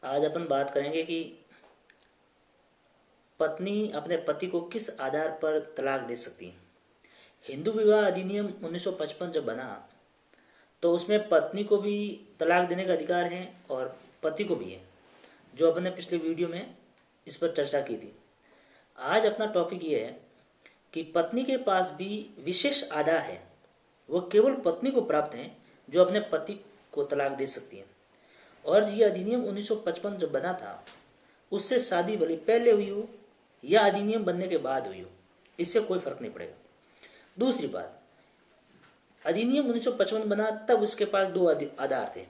आज अपन बात करेंगे कि पत्नी अपने पति को किस आधार पर तलाक दे सकती है। हिंदू विवाह अधिनियम 1955 जब बना तो उसमें पत्नी को भी तलाक देने का अधिकार है और पति को भी है, जो अपन ने पिछले वीडियो में इस पर चर्चा की थी। आज अपना टॉपिक ये है कि पत्नी के पास भी विशेष आधार है, वह केवल पत्नी को प्राप्त है जो अपने पति को तलाक दे सकती है। और ये अधिनियम 1955 जब बना था, उससे शादी भले पहले हुई हो या अधिनियम बनने के बाद हुई हो, इससे कोई फर्क नहीं पड़ेगा। दूसरी बात, अधिनियम 1955 बना तब उसके पास दो आधार थे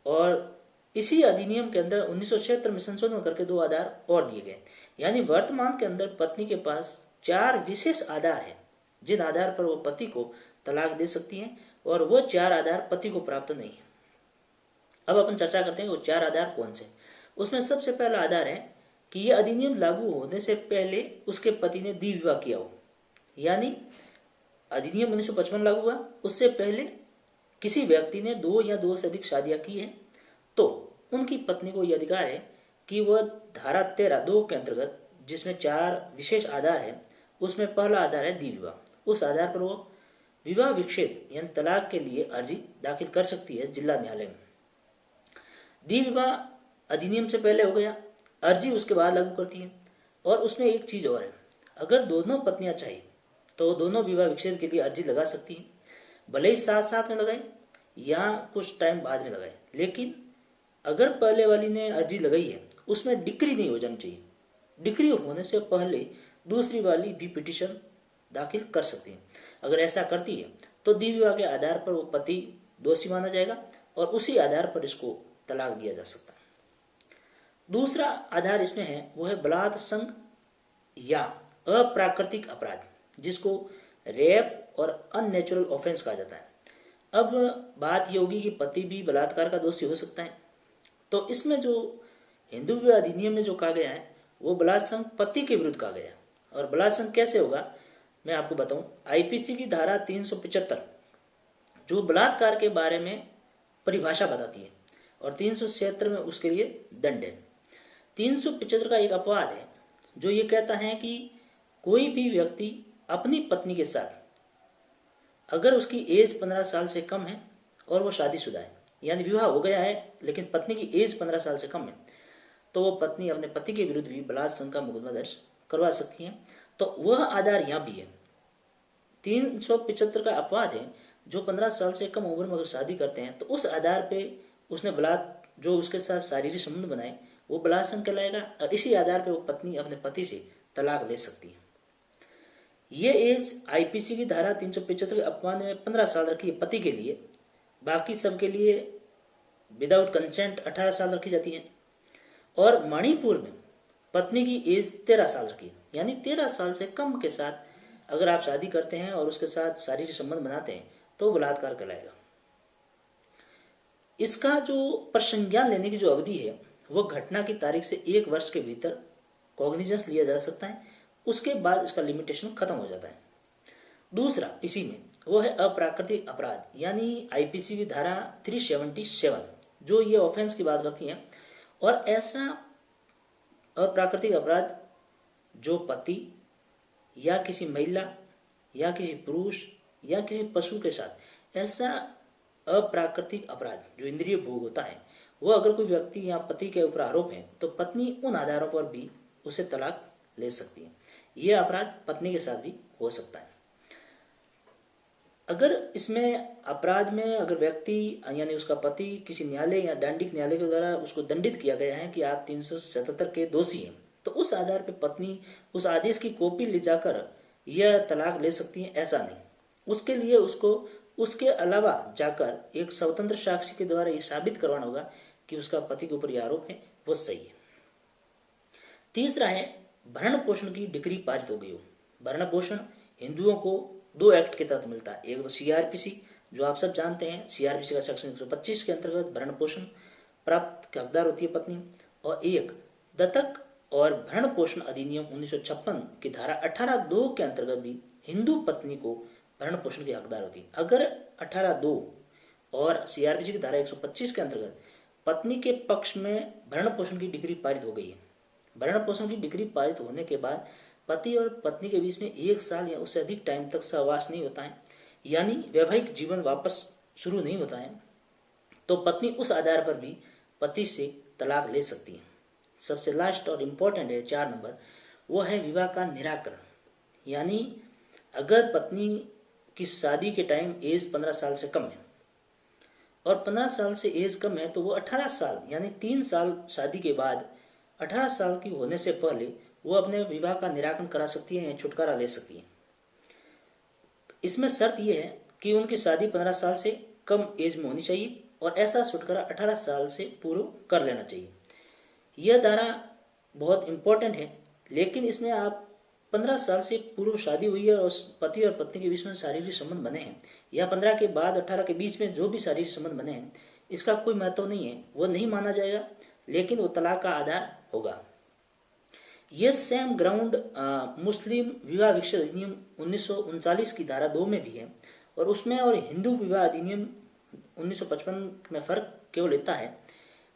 और इसी अधिनियम के अंदर 1976 में संशोधन करके दो आधार और दिए गए। यानी वर्तमान के अंदर पत्नी के पास 4 विशेष आधार हैं जिन आधार पर वो पति को तलाक दे सकती हैं, और वो 4 आधार पति को प्राप्त नहीं है। अब अपन चर्चा करते हैं वो 4 आधार कौन से। उसमें सबसे पहला आधार है कि यह अधिनियम लागू होने से पहले उसके पति ने द्वि विवाह किया हो। यानी अधिनियम 1955 लागू हुआ, उससे पहले किसी व्यक्ति ने 2 या 2 से अधिक शादियां की हैं, तो उनकी पत्नी को यह अधिकार है कि वह धारा 13(2) के अंतर्गत, जिसमें 4 विशेष आधार है, उसमें पहला आधार है द्वि विवाह। उस आधार पर वो विवाह विच्छेद यानी तलाक के लिए अर्जी दाखिल कर सकती है जिला न्यायालय में। द्वि विवाह अधिनियम से पहले हो गया, अर्जी उसके बाद लागू करती है। और उसमें एक चीज और है, अगर दोनों पत्नियां चाहे तो दोनों विवाह विच्छेद के लिए अर्जी लगा सकती है, भले ही साथ साथ में लगाए या कुछ टाइम बाद में लगाए। लेकिन अगर पहले वाली ने अर्जी लगाई है, उसमें डिक्री नहीं हो जानी चाहिए। डिक्री होने से पहले दूसरी वाली भी पिटीशन दाखिल कर सकती है। अगर ऐसा करती है तो द्वि विवाह के आधार पर वो पति दोषी माना जाएगा और उसी आधार पर इसको तलाक दिया जा सकता है। दूसरा आधार इसमें है वो है बलात्संग या अप्राकृतिक अपराध, जिसको रेप और अननेचुरल ऑफेंस कहा जाता है। अब बात ये होगी कि पति भी बलात्कार का दोषी हो सकता है, तो इसमें जो हिंदू विवाह अधिनियम में जो कहा गया है वो बलात्संग पति के विरुद्ध कहा गया है। और बलात्संग कैसे होगा मैं आपको बताऊं। आईपीसी की धारा 375 जो बलात्कार के बारे में परिभाषा बताती है, और 376 में उसके लिए दंड है। 375 का एक अपवाद है जो ये कहता है कि कोई भी व्यक्ति अपनी पत्नी के साथ, अगर उसकी एज 15 साल से कम है और वो शादीशुदा है, यानी विवाह हो गया है लेकिन पत्नी की एज 15 साल से कम है, तो वो पत्नी अपने पति के विरुद्ध भी बलात्संग का मुकदमा दर्ज करवा सकती है। तो वह आधार यहाँ भी है। 375 का अपवाद है, जो 15 साल से कम उम्र में अगर शादी करते हैं तो उस आधार पे उसने जो उसके साथ शारीरिक संबंध बनाए वो बलात्संग कहलाएगा, और इसी आधार पे वो पत्नी अपने पति से तलाक ले सकती है। ये एज आईपीसी की धारा 375 के अपवाद में 15 साल रखी है पति के लिए, बाकी सबके लिए विदाउट कंसेंट 18 साल रखी जाती है। और मणिपुर में पत्नी की एज 13 साल रखी है, यानी 13 साल से कम के साथ अगर आप शादी करते हैं और उसके साथ शारीरिक संबंध बनाते हैं तो बलात्कार कहलाएगा। इसका जो प्रसंज्ञान लेने की जो अवधि है वो घटना की तारीख से 1 वर्ष के भीतर कॉग्निजेंस लिया जा सकता है, उसके बाद इसका लिमिटेशन खत्म हो जाता है। दूसरा इसी में वो है अप्राकृतिक अपराध, यानी आईपीसी की धारा 377 जो ये ऑफेंस की बात करती है। और ऐसा अप्राकृतिक अपराध जो पति या किसी महिला या किसी पुरुष या किसी पशु के साथ, ऐसा अप्राकृतिक अपराध जो इंद्रिय भोग होता है, वो अगर कोई व्यक्ति या पति के ऊपर आरोप है तो पत्नी उन आधारों पर भी उसे तलाक ले सकती है। यह अपराध पत्नी के साथ भी हो सकता है। अगर इसमें अपराध में अगर व्यक्ति यानी उसका पति किसी न्यायालय या दंडिक न्यायालय के द्वारा उसको दंडित किया गया है कि आप 377 के दोषी हैं, तो उस आधार पर पत्नी उस आदेश की कॉपी ले जाकर यह तलाक ले सकती है, ऐसा नहीं। उसके लिए उसको उसके अलावा जाकर एक स्वतंत्र साक्षी के द्वारा यह साबित करवाना होगा कि उसका पति के ऊपर यह आरोप है वो सही है। तीसरा है भरण पोषण की डिग्री पारित हो गई हो। भरण पोषण हिंदुओं को 2 एक्ट के तहत मिलता है। एक तो सीआरपीसी जो आप सब जानते हैं, सीआरपीसी का सेक्शन 125 के अंतर्गत भरण पोषण प्राप्त के हकदार होती है पत्नी, और एक दत्तक और भरण पोषण अधिनियम 1956 की धारा 18(2) के अंतर्गत भी हिंदू पत्नी को भरण पोषण की हकदार होती है। अगर 18(2) और सीआरपीसी की धारा 125 के अंतर्गत पत्नी के पक्ष में भरण पोषण की डिग्री पारित हो गई है। भरण पोषण की डिग्री पारित होने के बाद पति और पत्नी के बीच में 1 साल या उससे अधिक टाइम तक सहवास नहीं होता है, यानी वैवाहिक जीवन वापस शुरू नहीं होता है, तो पत्नी उस आधार पर भी पति से तलाक ले सकती है। सबसे लास्ट और इम्पोर्टेंट है 4 नंबर, वो है विवाह का निराकरण। यानी अगर पत्नी की शादी के टाइम एज 15 साल से कम है और 15 साल से एज कम है, तो वो 18 साल यानी 3 साल शादी के बाद 18 साल की होने से पहले वो अपने विवाह का निराकरण करा सकती है या छुटकारा ले सकती है। इसमें शर्त यह है कि उनकी शादी 15 साल से कम एज में होनी चाहिए और ऐसा छुटकारा 18 साल से पूर्व कर लेना चाहिए। यह धारा बहुत इंपॉर्टेंट है, लेकिन इसमें आप 15 साल से पूर्व शादी हुई है और पति और पत्नी के बीच में शारीरिक संबंध बने हैं, या 15 के बाद 18 के बीच में जो भी शारीरिक संबंध बने हैं, इसका कोई महत्व नहीं है, वो नहीं माना जाएगा, लेकिन वो तलाक का आधार होगा। यह सेम ग्राउंड मुस्लिम विवाह विच्छेद अधिनियम 1939 की धारा 2 में भी है, और उसमें और हिंदू विवाह अधिनियम 1955 में फर्क केवल इतना है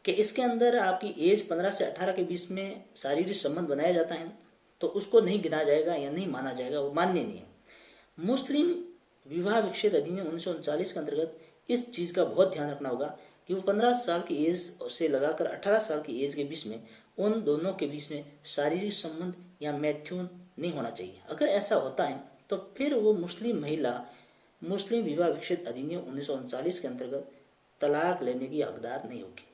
कि इसके अंदर आपकी एज 15 से 18 के बीच में शारीरिक संबंध बनाया जाता है तो उसको नहीं गिना जाएगा या नहीं माना जाएगा, वो मान्य नहीं है। मुस्लिम विवाह विच्छेद अधिनियम 1939 के अंतर्गत इस चीज का बहुत ध्यान रखना होगा कि वो 15 साल की एज से लगाकर 18 साल की एज के बीच में उन दोनों के बीच में शारीरिक संबंध या मैथ्यून नहीं होना चाहिए। अगर ऐसा होता है तो फिर वो मुस्लिम महिला मुस्लिम विवाह विच्छेद अधिनियम 1939 के अंतर्गत तलाक लेने की हकदार नहीं होगी।